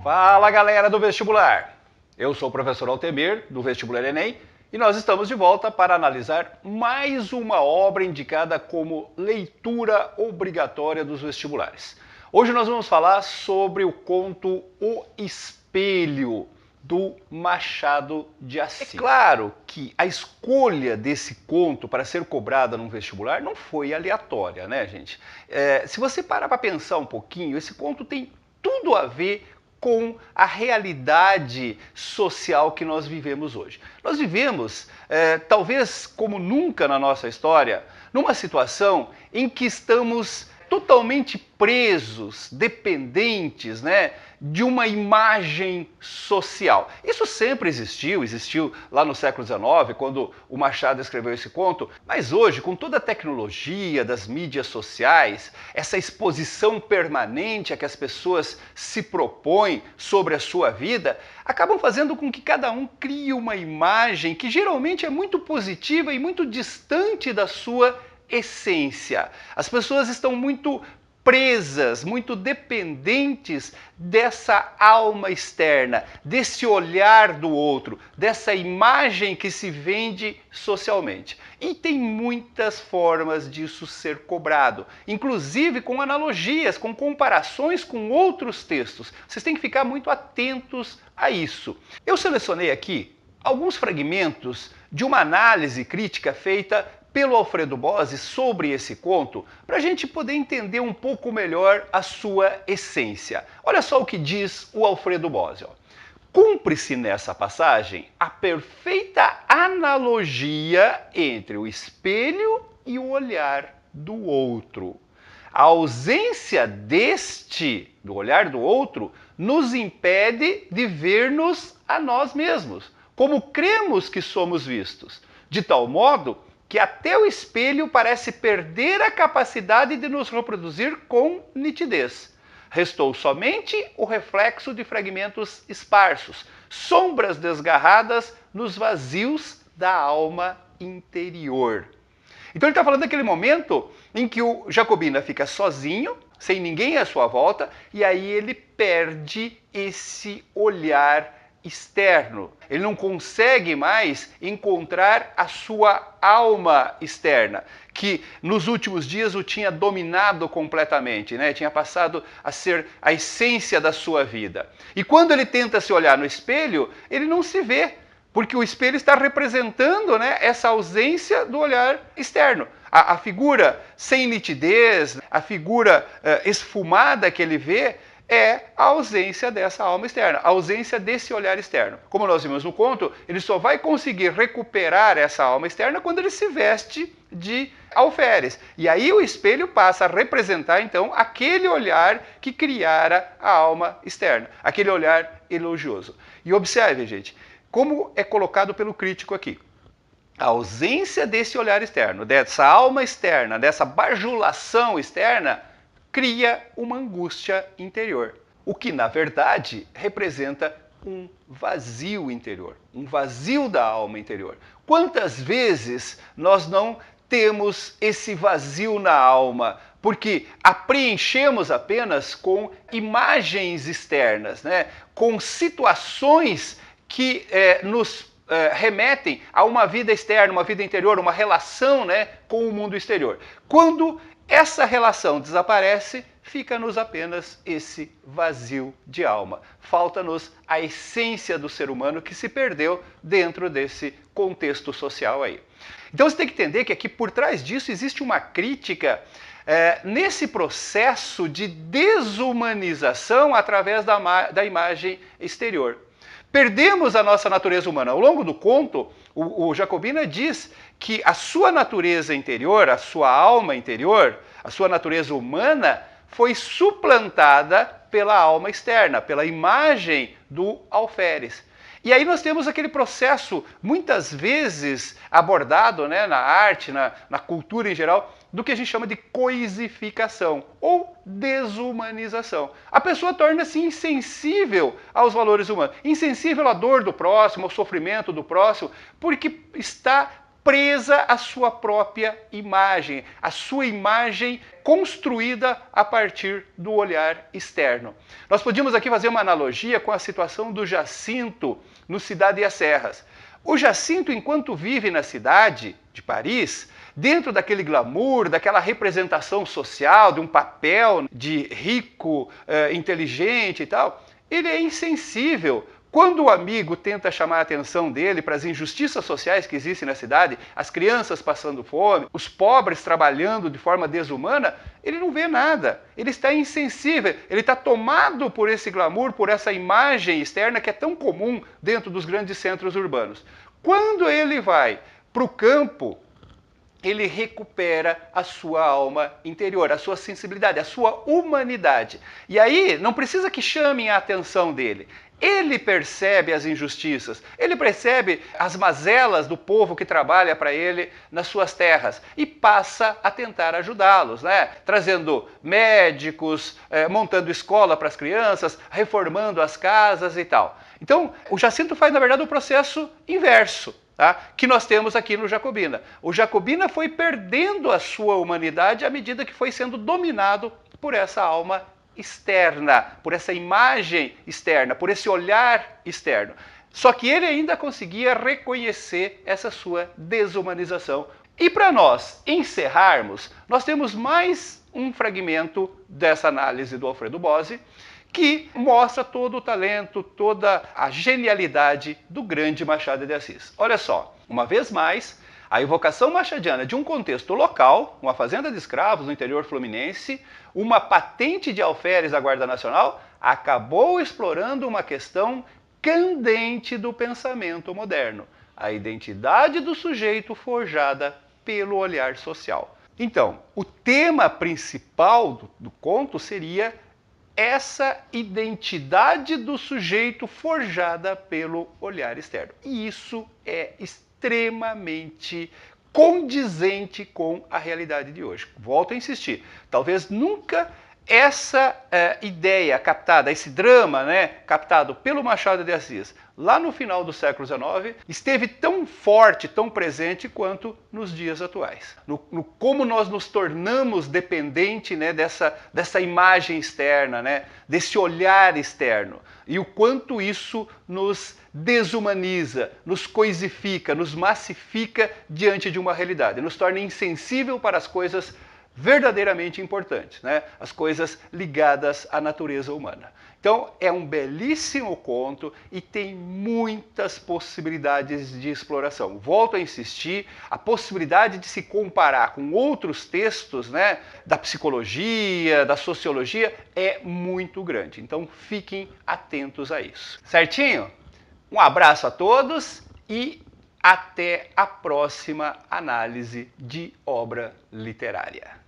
Fala galera do vestibular! Eu sou o professor Altemir, do Vestibular Enem, e nós estamos de volta para analisar mais uma obra indicada como leitura obrigatória dos vestibulares. Hoje nós vamos falar sobre o conto O Espelho, do Machado de Assis. É claro que a escolha desse conto para ser cobrada num vestibular não foi aleatória, né, gente? Se você parar para pensar um pouquinho, esse conto tem tudo a ver com a realidade social que nós vivemos hoje. Nós vivemos, talvez como nunca na nossa história, numa situação em que estamos totalmente presos, dependentes, né, de uma imagem social. Isso sempre existiu lá no século XIX, quando o Machado escreveu esse conto, mas hoje, com toda a tecnologia das mídias sociais, essa exposição permanente a que as pessoas se propõem sobre a sua vida, acabam fazendo com que cada um crie uma imagem que geralmente é muito positiva e muito distante da sua essência. As pessoas estão muito presas, muito dependentes dessa alma externa, desse olhar do outro, dessa imagem que se vende socialmente. E tem muitas formas disso ser cobrado, inclusive com analogias, com comparações com outros textos. Vocês têm que ficar muito atentos a isso. Eu selecionei aqui alguns fragmentos de uma análise crítica feita pelo Alfredo Bozzi sobre esse conto, para a gente poder entender um pouco melhor a sua essência. Olha só o que diz o Alfredo Bozzi. Cumpre-se nessa passagem a perfeita analogia entre o espelho e o olhar do outro. A ausência do olhar do outro, nos impede de ver-nos a nós mesmos, como cremos que somos vistos, de tal modo que até o espelho parece perder a capacidade de nos reproduzir com nitidez. Restou somente o reflexo de fragmentos esparsos, sombras desgarradas nos vazios da alma interior. Então ele está falando daquele momento em que o Jacobina fica sozinho, sem ninguém à sua volta, e aí ele perde esse olhar externo. Ele não consegue mais encontrar a sua alma externa, que nos últimos dias o tinha dominado completamente, né? Tinha passado a ser a essência da sua vida. E quando ele tenta se olhar no espelho, ele não se vê, porque o espelho está representando, né, essa ausência do olhar externo. A figura sem nitidez, a figura esfumada que ele vê, é a ausência dessa alma externa, a ausência desse olhar externo. Como nós vimos no conto, ele só vai conseguir recuperar essa alma externa quando ele se veste de alferes. E aí o espelho passa a representar, então, aquele olhar que criara a alma externa, aquele olhar elogioso. E observe, gente, como é colocado pelo crítico aqui. A ausência desse olhar externo, dessa alma externa, dessa bajulação externa, cria uma angústia interior, o que, na verdade, representa um vazio interior, um vazio da alma interior. Quantas vezes nós não temos esse vazio na alma, porque a preenchemos apenas com imagens externas, né? Com situações que nos remetem a uma vida externa, uma vida interior, uma relação, né, com o mundo exterior. Quando essa relação desaparece, fica-nos apenas esse vazio de alma. Falta-nos a essência do ser humano que se perdeu dentro desse contexto social aí. Então você tem que entender que aqui por trás disso existe uma crítica nesse processo de desumanização através da imagem exterior. Perdemos a nossa natureza humana. Ao longo do conto, o Jacobina diz que a sua natureza interior, a sua alma interior, a sua natureza humana foi suplantada pela alma externa, pela imagem do alferes. E aí nós temos aquele processo, muitas vezes abordado, né, na arte, na cultura em geral, do que a gente chama de coisificação ou desumanização. A pessoa torna-se insensível aos valores humanos, insensível à dor do próximo, ao sofrimento do próximo, porque está presa à sua própria imagem, a sua imagem construída a partir do olhar externo. Nós podíamos aqui fazer uma analogia com a situação do Jacinto no Cidade e as Serras. O Jacinto, enquanto vive na cidade de Paris, dentro daquele glamour, daquela representação social, de um papel de rico, inteligente e tal, ele é insensível. Quando o amigo tenta chamar a atenção dele para as injustiças sociais que existem na cidade, as crianças passando fome, os pobres trabalhando de forma desumana, ele não vê nada. Ele está insensível, ele está tomado por esse glamour, por essa imagem externa que é tão comum dentro dos grandes centros urbanos. Quando ele vai para o campo, ele recupera a sua alma interior, a sua sensibilidade, a sua humanidade. E aí não precisa que chamem a atenção dele. Ele percebe as injustiças, ele percebe as mazelas do povo que trabalha para ele nas suas terras e passa a tentar ajudá-los, né? Trazendo médicos, montando escola para as crianças, reformando as casas e tal. Então, o Jacinto faz, na verdade, o processo inverso, tá? Que nós temos aqui no Jacobina. O Jacobina foi perdendo a sua humanidade à medida que foi sendo dominado por essa alma externa, por essa imagem externa, por esse olhar externo. Só que ele ainda conseguia reconhecer essa sua desumanização. E para nós encerrarmos, nós temos mais um fragmento dessa análise do Alfredo Bozzi, que mostra todo o talento, toda a genialidade do grande Machado de Assis. Olha só, uma vez mais, a evocação machadiana de um contexto local, uma fazenda de escravos no interior fluminense, uma patente de alferes da Guarda Nacional, acabou explorando uma questão candente do pensamento moderno, a identidade do sujeito forjada pelo olhar social. Então, o tema principal do conto seria essa identidade do sujeito forjada pelo olhar externo. E isso é extremamente condizente com a realidade de hoje. Volto a insistir, talvez nunca essa ideia captada, esse drama, né, captado pelo Machado de Assis lá no final do século XIX, esteve tão forte, tão presente quanto nos dias atuais. No como nós nos tornamos dependentes, né, dessa imagem externa, né, desse olhar externo, e o quanto isso nos desumaniza, nos coisifica, nos massifica diante de uma realidade, nos torna insensível para as coisas verdadeiramente importantes, né? As coisas ligadas à natureza humana. Então, é um belíssimo conto e tem muitas possibilidades de exploração. Volto a insistir, a possibilidade de se comparar com outros textos, né, da psicologia, da sociologia, é muito grande. Então, fiquem atentos a isso. Certinho? Um abraço a todos e até a próxima análise de obra literária.